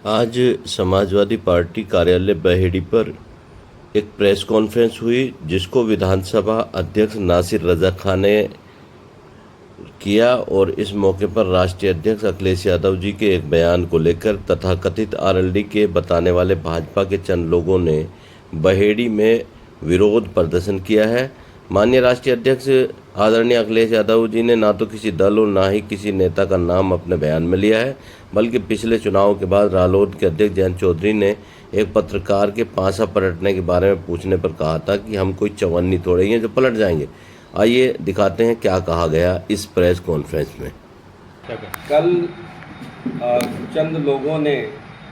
आज समाजवादी पार्टी कार्यालय बहेड़ी पर एक प्रेस कॉन्फ्रेंस हुई जिसको विधानसभा अध्यक्ष नासिर रजा खान ने किया और इस मौके पर राष्ट्रीय अध्यक्ष अखिलेश यादव जी के एक बयान को लेकर तथाकथित आरएलडी के बताने वाले भाजपा के चंद लोगों ने बहेड़ी में विरोध प्रदर्शन किया है। माननीय राष्ट्रीय अध्यक्ष आदरणीय अखिलेश यादव जी ने ना तो किसी दल और ना ही किसी नेता का नाम अपने बयान में लिया है, बल्कि पिछले चुनाव के बाद रालोद के अध्यक्ष जयंत चौधरी ने एक पत्रकार के पांसा पलटने के बारे में पूछने पर कहा था कि हम कोई चवन्नी थोड़े ही हैं जो पलट जाएंगे। आइए दिखाते हैं क्या कहा गया इस प्रेस कॉन्फ्रेंस में। कल चंद लोगों ने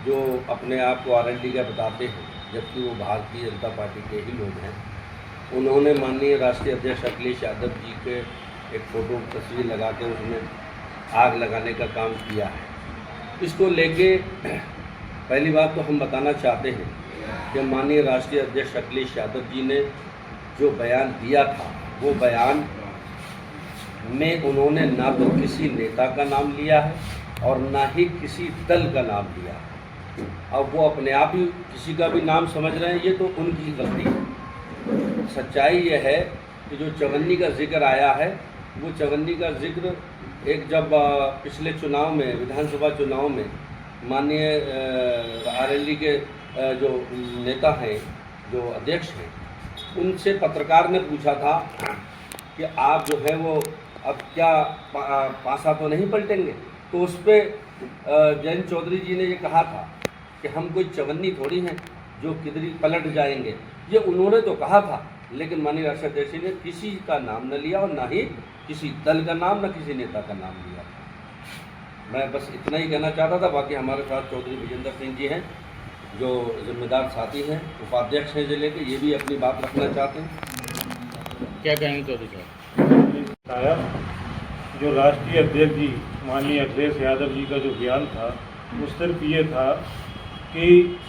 जो अपने आप को आरएलडी का बताते हैं, जबकि वो भारतीय जनता पार्टी के ही लोग हैं, उन्होंने माननीय राष्ट्रीय अध्यक्ष अखिलेश यादव जी के एक फ़ोटो तस्वीर लगा के उसमें आग लगाने का काम किया है। इसको लेके पहली बात तो हम बताना चाहते हैं कि माननीय राष्ट्रीय अध्यक्ष अखिलेश यादव जी ने जो बयान दिया था, वो बयान में उन्होंने ना तो किसी नेता का नाम लिया है और ना ही किसी दल का नाम लिया है। अब वो अपने आप ही किसी का भी नाम समझ रहे हैं, ये तो उनकी गलती है। सच्चाई ये है कि जो चवन्नी का जिक्र आया है, वो चवन्नी का जिक्र एक जब पिछले चुनाव में, विधानसभा चुनाव में माननीय आरएलडी के जो नेता हैं, जो अध्यक्ष हैं, उनसे पत्रकार ने पूछा था कि आप जो है वो अब क्या पासा तो नहीं पलटेंगे। तो उस पर जयंत चौधरी जी ने ये कहा था कि हम कोई चवन्नी थोड़ी हैं जो किधर पलट जाएंगे। ये उन्होंने तो कहा था, लेकिन माननीय राष्ट्रीय अध्यक्ष ने किसी का नाम न लिया और ना ही किसी दल का नाम, न किसी नेता का नाम लिया। मैं बस इतना ही कहना चाहता था। बाकी हमारे साथ चौधरी विजेंद्र सिंह जी हैं, जो जिम्मेदार साथी हैं, उपाध्यक्ष हैं जिले के, ये भी अपनी बात रखना चाहते हैं। क्या कहेंगे चौधरी साहब? जो राष्ट्रीय अध्यक्ष जी माननीय अखिलेश यादव जी का जो बयान था, वो सिर्फ ये था कि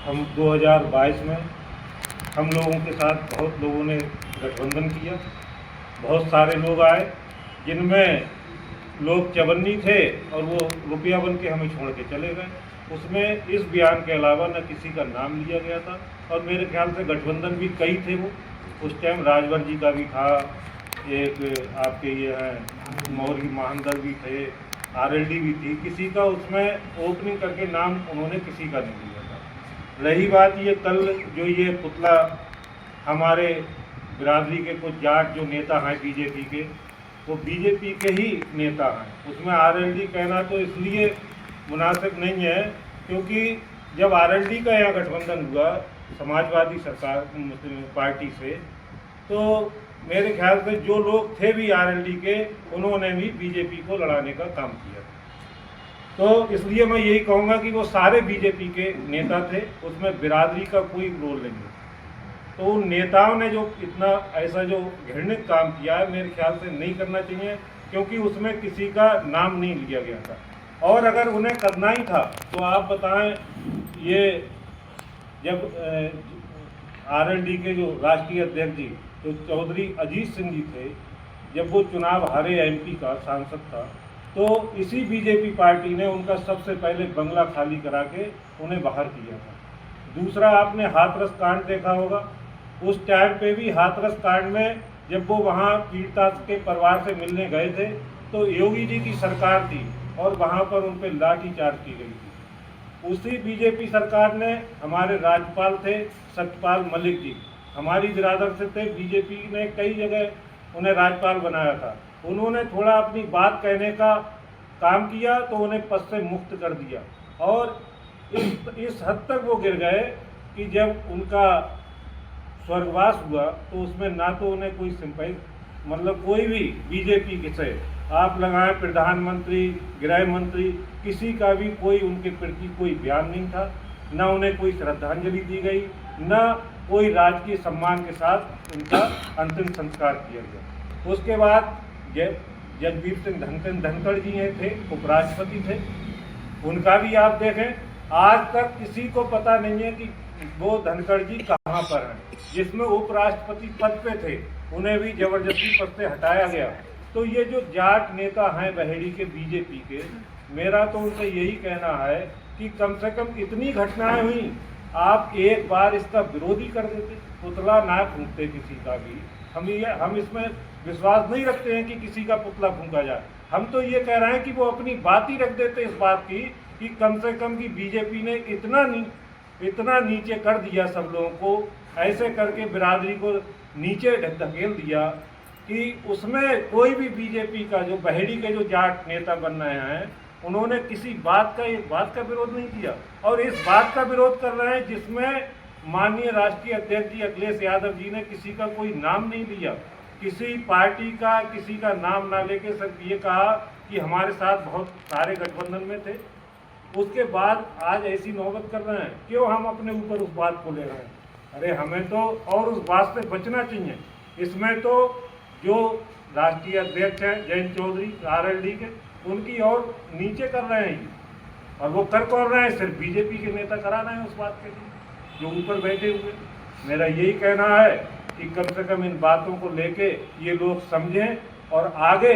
हम 2022 में हम लोगों के साथ बहुत लोगों ने गठबंधन किया, बहुत सारे लोग आए जिनमें लोग चवन्नी थे और वो रुपया बन के हमें छोड़ के चले गए। उसमें इस बयान के अलावा न किसी का नाम लिया गया था और मेरे ख्याल से गठबंधन भी कई थे। वो उस टाइम राजभर जी का भी था, एक आपके ये हैं मौर्य महानदर भी थे, आरएलडी भी थी, किसी का उसमें ओपनिंग करके नाम उन्होंने किसी का नहीं लिया था। रही बात ये कल जो ये पुतला हमारे बिरादरी के कुछ जाट जो नेता हैं बीजेपी के, वो बीजेपी के ही नेता हैं, उसमें आरएलडी कहना तो इसलिए मुनासिब नहीं है क्योंकि जब आरएलडी का यहाँ गठबंधन हुआ समाजवादी सरकार पार्टी से, तो मेरे ख्याल से जो लोग थे भी आरएलडी के, उन्होंने भी बीजेपी को लड़ाने का काम किया। तो इसलिए मैं यही कहूँगा कि वो सारे बीजेपी के नेता थे, उसमें बिरादरी का कोई रोल नहीं है। तो उन नेताओं ने जो इतना ऐसा जो घृणित काम किया है, मेरे ख्याल से नहीं करना चाहिए, क्योंकि उसमें किसी का नाम नहीं लिया गया था। और अगर उन्हें करना ही था तो आप बताएं, ये जब आरएलडी के जो राष्ट्रीय अध्यक्ष जी तो चौधरी अजीत सिंह जी थे, जब वो चुनाव हारे एमपी का सांसद था, तो इसी बीजेपी पार्टी ने उनका सबसे पहले बंगला खाली करा के उन्हें बाहर किया था। दूसरा, आपने हाथरस कांड देखा होगा, उस टाइम पे भी हाथरस कांड में जब वो वहाँ पीड़िता के परिवार से मिलने गए थे, तो योगी जी की सरकार थी और वहाँ पर उन पर लाठीचार्ज की गई थी। उसी बीजेपी सरकार ने, हमारे राज्यपाल थे सत्यपाल मलिक जी, हमारी बिरादर से थे, बीजेपी ने कई जगह उन्हें राज्यपाल बनाया था। उन्होंने थोड़ा अपनी बात कहने का काम किया तो उन्हें पद से मुक्त कर दिया, और इस हद तक वो गिर गए कि जब उनका स्वर्गवास हुआ तो उसमें ना तो उन्हें कोई सिंपैथी, मतलब कोई भी बीजेपी के से आप लगाएं प्रधानमंत्री, गृह मंत्री, किसी का भी कोई उनके प्रति कोई बयान नहीं था, न उन्हें कोई श्रद्धांजलि दी गई, न कोई राजकीय सम्मान के साथ उनका अंतिम संस्कार किया गया। उसके बाद जगबीर सिंह धनखड़ जी थे, उपराष्ट्रपति थे, उनका भी आप देखें, आज तक किसी को पता नहीं है कि वो धनखड़ जी कहाँ पर हैं, जिसमें उपराष्ट्रपति पद पे थे, उन्हें भी जबरदस्ती पद से हटाया गया। तो ये जो जाट नेता हैं बहेड़ी के बीजेपी के, मेरा तो उनसे यही कहना है कि कम से कम इतनी घटनाएं हुई, आप एक बार इसका विरोध ही कर देते, पुतला ना फूंकते किसी का भी। हम इसमें विश्वास नहीं रखते हैं कि किसी का पुतला फूंका जाए। हम तो ये कह रहे हैं कि वो अपनी बात ही रख देते इस बात की कि कम से कम कि बीजेपी ने इतना नीचे कर दिया सब लोगों को, ऐसे करके बिरादरी को नीचे धकेल दिया कि उसमें कोई भी बीजेपी का जो बहेड़ी के जो जाट नेता बन रहे हैं, उन्होंने किसी एक बात का विरोध नहीं किया, और इस बात का विरोध कर रहे हैं जिसमें माननीय राष्ट्रीय अध्यक्ष जी अखिलेश यादव जी ने किसी का कोई नाम नहीं लिया, किसी पार्टी का किसी का नाम ना लेके सिर्फ ये कहा कि हमारे साथ बहुत सारे गठबंधन में थे। उसके बाद आज ऐसी नौबत कर रहे हैं, क्यों हम अपने ऊपर उस बात को ले रहे हैं? अरे हमें तो और उस बात से बचना चाहिए। इसमें तो जो राष्ट्रीय अध्यक्ष हैं जयंत चौधरी आरएलडी के, उनकी और नीचे कर रहे हैं, और वो कर रहे हैं, सिर्फ बीजेपी के नेता करा रहे हैं उस बात के लिए जो ऊपर बैठे हुए। मेरा यही कहना है कि कम से कम इन बातों को लेके ये लोग समझें, और आगे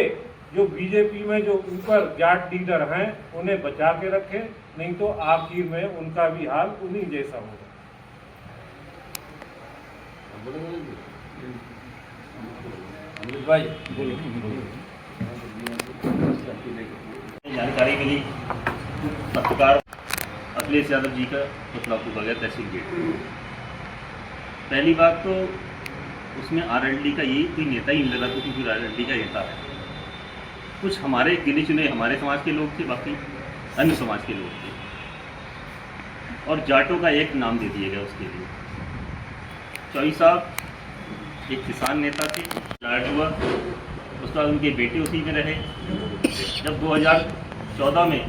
जो बीजेपी में जो ऊपर जाट लीडर हैं उन्हें बचा के रखें, नहीं तो आखिर में उनका भी हाल उन्हीं जैसा होगा। अमृत भाई जानकारी मिली पत्रकार अखिलेश यादव जी का पुतला फूंका गया तहसील गेट। पहली बात तो उसमें आरएलडी का यही कोई नेता ही नहीं लगा, क्योंकि आरएलडी का नेता है। कुछ हमारे गिने चुने हमारे समाज के लोग थे, बाकी अन्य समाज के लोग थे, और जाटों का एक नाम दे दिया गया उसके लिए। चौई साहब एक किसान नेता थे, जाट हुआ, उसके बाद उनके बेटे उसी में रहे। जब 2014 में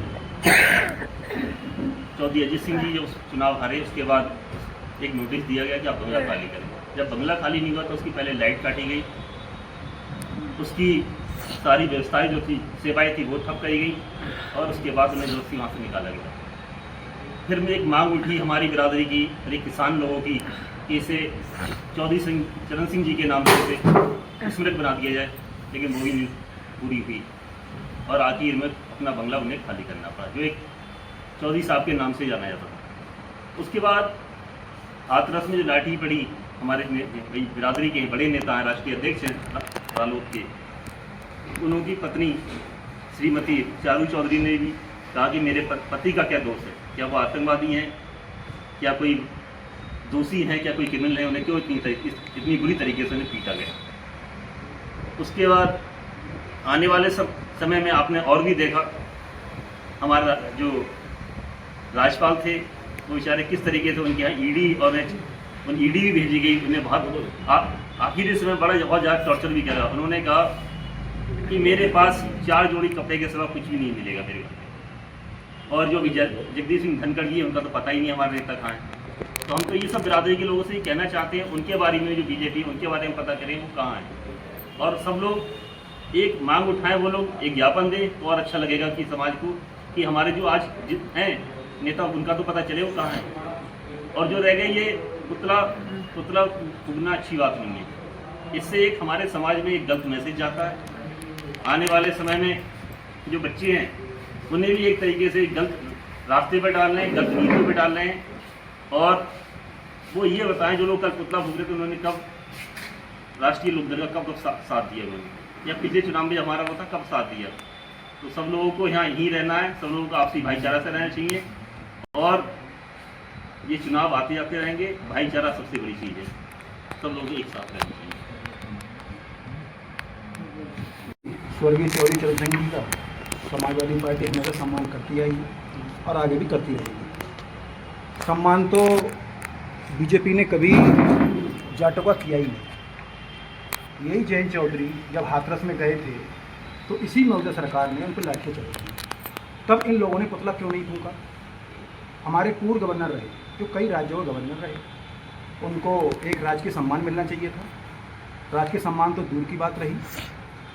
चौधरी अजीत सिंह जी जब चुनाव हारे, उसके बाद एक नोटिस दिया गया कि आप बंगला खाली करें। जब बंगला खाली नहीं हुआ तो उसकी पहले लाइट काटी गई, उसकी सारी व्यवस्थाएं जो थी सेवाएं थी वो ठप करी गई, और उसके बाद उन्हें जबरदस्ती वहाँ से निकाला गया। फिर में एक मांग उठी हमारी बिरादरी की, एक किसान लोगों की, कि इसे चौधरी चरण सिंह जी के नाम से स्मृत बना दिया जाए, लेकिन वो भी नहीं पूरी हुई, और आखिर में अपना बंगला उन्हें खाली करना पड़ा, जो एक चौधरी साहब के नाम से जाना जाता था। उसके बाद हाथरस में जो लाठी पड़ी, हमारे बिरादरी के बड़े नेता हैं, राष्ट्रीय अध्यक्ष हैं रालोद के, उनकी पत्नी श्रीमती चारू चौधरी ने भी कहा कि मेरे पति का क्या दोष है, क्या वो आतंकवादी हैं, क्या कोई दोषी हैं, क्या कोई क्रिमिनल है, उन्हें क्यों इतनी बुरी तरीके से उन्हें पीटा गया। उसके बाद आने वाले समय में आपने और भी देखा, हमारा जो राज्यपाल थे वो बेचारे किस तरीके से उनके यहाँ ईडी भी भेजी गई, उन्हें बहुत आखिरी समय बहुत ज़्यादा टॉर्चर भी करा। उन्होंने कहा कि मेरे पास 4 जोड़ी कपड़े के सिवा कुछ भी नहीं मिलेगा मेरे को, और जो जगदीश सिंह धनखड़ जी उनका तो पता ही नहीं हमारे नेता कहाँ है। तो हम तो ये सब बिरादरी के लोगों से ही कहना चाहते हैं, उनके बारे में जो बीजेपी उनके बारे में पता करें वो कहाँ है, और सब लोग एक मांग उठाएं, वो लोग एक ज्ञापन दें तो और अच्छा लगेगा कि समाज को, कि हमारे जो आज हैं नेता उनका तो पता चले वो कहाँ है। और जो रह गए ये पुतला फूंकना अच्छी बात नहीं है, इससे एक हमारे समाज में एक गलत मैसेज जाता है। आने वाले समय में जो बच्चे हैं उन्हें भी एक तरीके से गलत रास्ते पर डाल रहे हैं, गलत नीतियों पर डाल रहे हैं, और वो ये बताएं जो लोग कल पुतला फूंक रहे थे उन्होंने कब राष्ट्रीय लोकदल का कब साथ दिया उन्होंने, या पिछले चुनाव में हमारा होता कब साथ दिया। तो सब लोगों को यहाँ यहीं रहना है, सब लोगों को आपसी भाईचारा से रहना चाहिए, और ये चुनाव आते जाते रहेंगे। भाईचारा सबसे बड़ी चीज़ है, सब लोगों को एक साथ रहना चाहिए। स्वर्गीय चौधरी चरण सिंह जी का समाजवादी पार्टी हमेशा सम्मान करती आई और आगे भी करती रहेगी। सम्मान तो बीजेपी ने कभी जाटों का किया ही नहीं। यही जयंत चौधरी जब हाथरस में गए थे तो इसी मौजूदा सरकार ने उन पर लाठियाँ चलाई, तब इन लोगों ने पुतला क्यों नहीं फूंका? हमारे पूर्व गवर्नर रहे जो कई राज्यों के गवर्नर रहे, उनको एक राजकीय सम्मान मिलना चाहिए था। राजकीय सम्मान तो दूर की बात रही,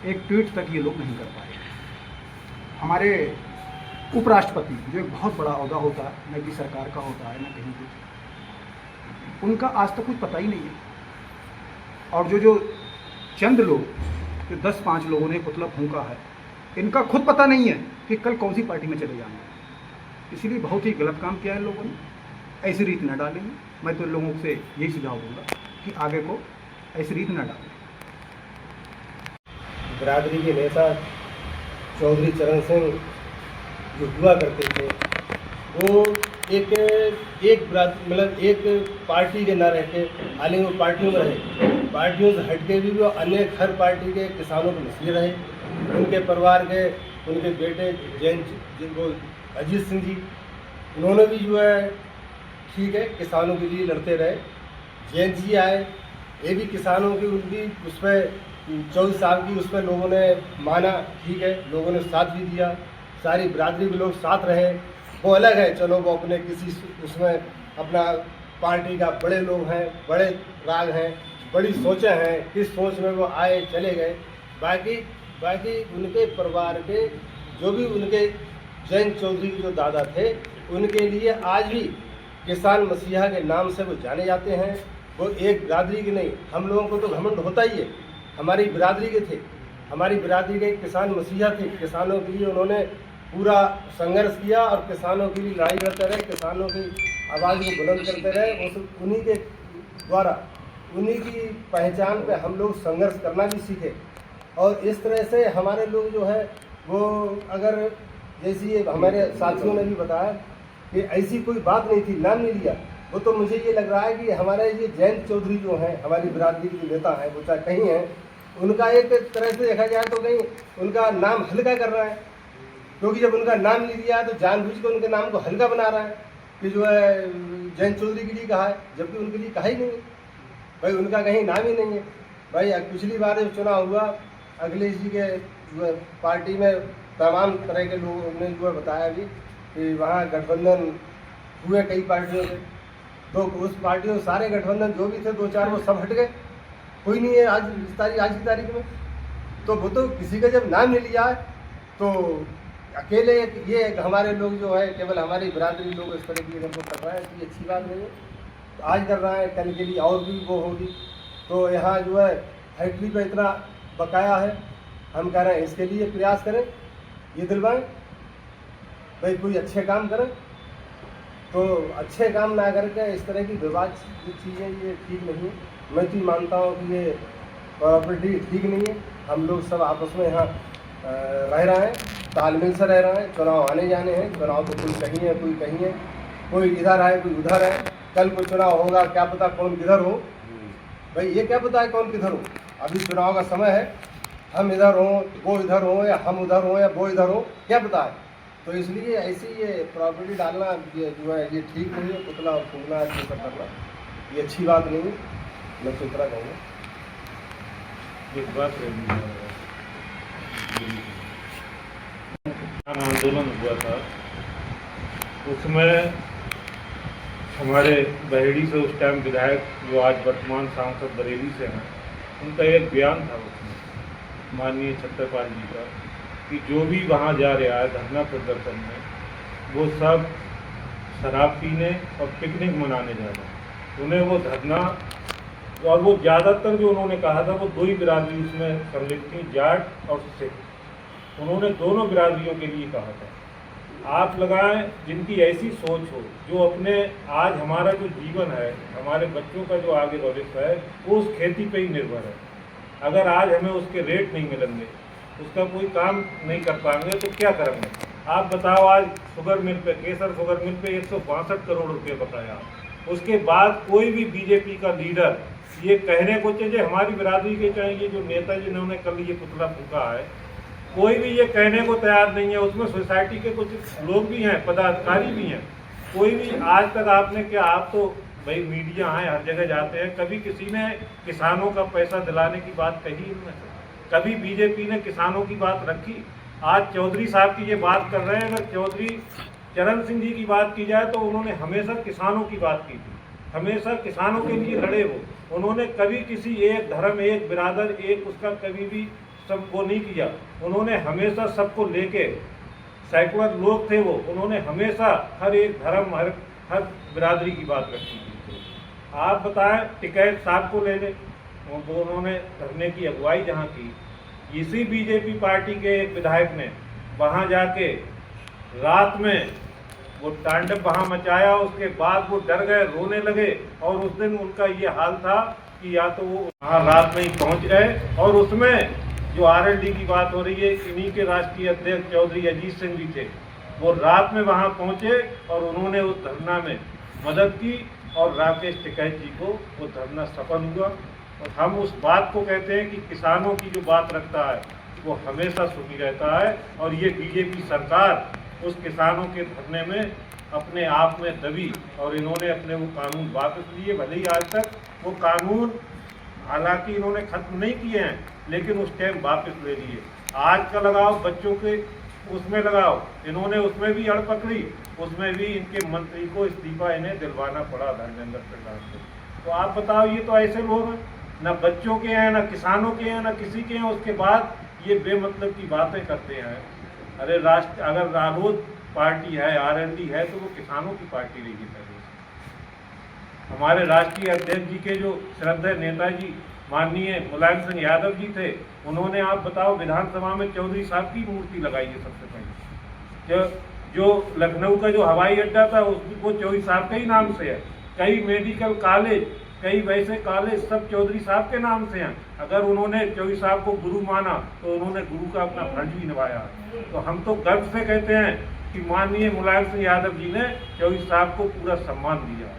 एक ट्वीट तक ये लोग नहीं कर पाए। हमारे उपराष्ट्रपति जो एक बहुत बड़ा ओहदा होता है, न कि सरकार का होता है न कहीं कुछ, उनका आज तक कुछ पता ही नहीं है। और जो चंद लोग, जो 10-5 लोगों ने पुतला फूंका है, इनका खुद पता नहीं है कि कल कौन सी पार्टी में चले जाना है। इसलिए बहुत ही गलत काम किया है लोगों ने, ऐसी रीत न डालेंगे। मैं तो लोगों से यही सुझाव दूंगा कि आगे को ऐसी रीत न डालें। बिरादरी के नेता चौधरी चरण सिंह जो हुआ करते थे, वो एक मतलब एक पार्टी के न रहते, हालांकि वो पार्टियों में रहे, पार्टियों से हटके भी वो अन्य हर पार्टी के किसानों के मसले रहे। उनके परिवार के उनके बेटे जैन जिनको अजीत सिंह जी, उन्होंने भी जो है ठीक है किसानों के लिए लड़ते रहे। जैन जी आए, ये भी किसानों की उनकी उस पर 24 साल की उस पर लोगों ने माना, ठीक है, लोगों ने साथ भी दिया, सारी बिरादरी के लोग साथ रहे। वो अलग है, चलो वो अपने किसी उसमें अपना पार्टी का बड़े लोग हैं, बड़े राग हैं, बड़ी सोचें हैं, किस सोच में वो आए चले गए। बाकी उनके परिवार के जो भी उनके जैन चौधरी के जो दादा थे, उनके लिए आज भी किसान मसीहा के नाम से वो जाने जाते हैं। वो एक बिरादरी के नहीं, हम लोगों को तो घमंड होता ही है, हमारी बिरादरी के थे, हमारी बिरादरी के किसान मसीहा थे। किसानों के लिए उन्होंने पूरा संघर्ष किया और किसानों के लिए लड़ाई करते रहे, किसानों की आवाज़ को बुलंद करते रहे। उन्हीं के द्वारा, उन्हीं की पहचान पे हम लोग संघर्ष करना भी सीखे। और इस तरह से हमारे लोग जो है वो, अगर जैसी ये हमारे साथियों ने भी बताया कि ऐसी कोई बात नहीं थी, नाम नहीं लिया, वो तो मुझे ये लग रहा है कि हमारे ये जैन चौधरी जो हैं, हमारी बिरादरी के नेता हैं, वो चाहे कहीं हैं, उनका एक तरह से देखा जाए तो कहीं उनका नाम हल्का कर रहा है, क्योंकि जब उनका नाम नहीं लिया तो जानबूझ के उनके नाम को हल्का बना रहा है कि जो है जैन चौधरी के लिए कहा है, जबकि उनके लिए कहा ही नहीं है भाई, उनका कहीं नाम ही नहीं है भाई। पिछली बार जब चुनाव हुआ, अखिलेश जी के पार्टी में तमाम तरह के लोगों ने जो है बताया भी कि वहाँ गठबंधन हुए कई पार्टियों से, तो उस पार्टियों सारे गठबंधन जो भी थे 2-4 वो सब हट गए, कोई नहीं है आज की तारीख में। तो वो तो किसी का जब नाम नहीं लिया तो अकेले ये हमारे लोग जो है केवल हमारी बिरादरी लोग इस तरह की हमको कर रहा है, तो ये अच्छी बात नहीं है। तो आज कर रहा है, कल के लिए और भी वो होगी। तो यहाँ जो है फैक्ट्री पे इतना बकाया है, हम कह रहे हैं इसके लिए प्रयास करें, ये दिलवाएं भाई, कोई अच्छे काम करें। तो अच्छे काम ना करके इस तरह की विवाद चीज़ें ये ठीक नहीं है। मैं तो मानता हूँ कि ये प्रॉपर्टी ठीक नहीं है। हम लोग सब आपस में यहाँ रह रहे हैं, तालमेल से रह रहे हैं। चुनाव आने जाने हैं, चुनाव तो कोई कहीं है कोई कहीं है, कोई इधर है कोई उधर है। कल को चुनाव होगा, क्या पता कौन किधर हो भाई, ये क्या पता है कौन किधर हो। अभी चुनाव का समय है, हम इधर हों वो इधर हो, या हम उधर हों या वो इधर हो, क्या पता है। तो इसलिए ऐसी ये प्रॉपर्टी डालना ये जो है ये ठीक नहीं है। पुतला और फूकना ये सब करना ये अच्छी बात नहीं है, मैं तो इतना कहूँगा। एक बात आंदोलन हुआ था, उसमें हमारे बहेड़ी से उस टाइम विधायक जो आज वर्तमान सांसद बरेली से हैं, उनका एक बयान था उसमें माननीय छत्रपाल जी का कि जो भी वहाँ जा रहा है धरना प्रदर्शन में, वो सब शराब पीने और पिकनिक मनाने जा रहे हैं। उन्हें वो धरना, और वो ज़्यादातर जो उन्होंने कहा था वो दो ही बिरादरी उसमें सम्मिलित थी, जाट और सिख। उन्होंने दोनों बिरादरियों के लिए कहा था। आप लगाएं जिनकी ऐसी सोच हो, जो अपने आज हमारा जो जीवन है, हमारे बच्चों का जो आगे भविष्य है, वो उस खेती पे ही निर्भर है। अगर आज हमें उसके रेट नहीं मिलेंगे, उसका कोई काम नहीं कर पाएंगे, तो क्या करेंगे आप बताओ। आज शुगर मिल पे, केसर शुगर मिल पे 162 करोड़ रुपये बताया। उसके बाद कोई भी बीजेपी का लीडर ये कहने को चाहिए, हमारी बिरादरी के चाहिए जो नेता जिन्होंने कल ये पुतला फूका है, कोई भी ये कहने को तैयार नहीं है। उसमें सोसाइटी के कुछ लोग भी हैं, पदाधिकारी भी हैं, कोई भी आज तक आपने क्या, आप तो भाई मीडिया हैं, हर जगह जाते हैं, कभी किसी ने किसानों का पैसा दिलाने की बात कही इनमें से? कभी बीजेपी ने किसानों की बात रखी? आज चौधरी साहब की ये बात कर रहे हैं, अगर चौधरी चरण सिंह जी की बात की जाए तो उन्होंने हमेशा किसानों की बात की थी, हमेशा किसानों के लिए लड़े वो। उन्होंने कभी किसी एक धर्म, एक बिरादर, एक उसका कभी भी सबको नहीं किया। उन्होंने हमेशा सबको लेके, सैकड़ों लोग थे वो, उन्होंने हमेशा हर एक धर्म, हर बिरादरी की बात रखी थी। आप बताएं, टिकैत साहब को ले लें, वो उन्होंने धरने की अगुवाई जहाँ की, इसी बीजेपी पार्टी के एक विधायक ने वहाँ जाके रात में वो तांडव वहाँ मचाया, उसके बाद वो डर गए, रोने लगे। और उस दिन उनका ये हाल था कि या तो वो वहाँ रात में ही पहुँच गए। और उसमें जो आरएलडी की बात हो रही है, इन्हीं के राष्ट्रीय अध्यक्ष चौधरी अजीत सिंह जी थे, वो रात में वहाँ पहुँचे और उन्होंने उस धरना में मदद की और राकेश टिकैत जी को वो धरना सफल हुआ। और हम उस बात को कहते हैं कि किसानों की जो बात रखता है वो हमेशा सुखी रहता है। और ये बीजेपी सरकार उस किसानों के धरने में अपने आप में दबी और इन्होंने अपने वो कानून वापस लिए। भले ही आज तक वो कानून हालांकि इन्होंने खत्म नहीं किए हैं, लेकिन उस टाइम वापस ले लिए। आज का लगाओ बच्चों के उसमें लगाओ, इन्होंने उसमें भी अड़ पकड़ी, उसमें भी इनके मंत्री को इस्तीफा इन्हें दिलवाना पड़ा धर्मेंद्र प्रधान को। तो आप बताओ, ये तो ऐसे लोग हैं, ना बच्चों के हैं, ना किसानों के हैं, ना किसी के हैं। उसके बाद ये बेमतलब की बातें करते हैं। अरे अगर रालोद पार्टी है, आरएलडी है, तो वो किसानों की पार्टी रहेगी पहले से। हमारे राष्ट्रीय अध्यक्ष जी के जो श्रद्धेय नेताजी माननीय मुलायम सिंह यादव जी थे, उन्होंने आप बताओ विधानसभा में चौधरी साहब की मूर्ति लगाई है सबसे पहले। जो लखनऊ का जो हवाई अड्डा था वो चौधरी साहब के ही नाम से है। कई मेडिकल कॉलेज, कई वैसे कॉलेज सब चौधरी साहब के नाम से हैं। अगर उन्होंने चौधरी साहब को गुरु माना तो उन्होंने गुरु का अपना फर्ज भी निभाया। तो हम तो गर्व से कहते हैं कि माननीय मुलायम सिंह यादव जी ने चौधरी साहब को पूरा सम्मान दिया है।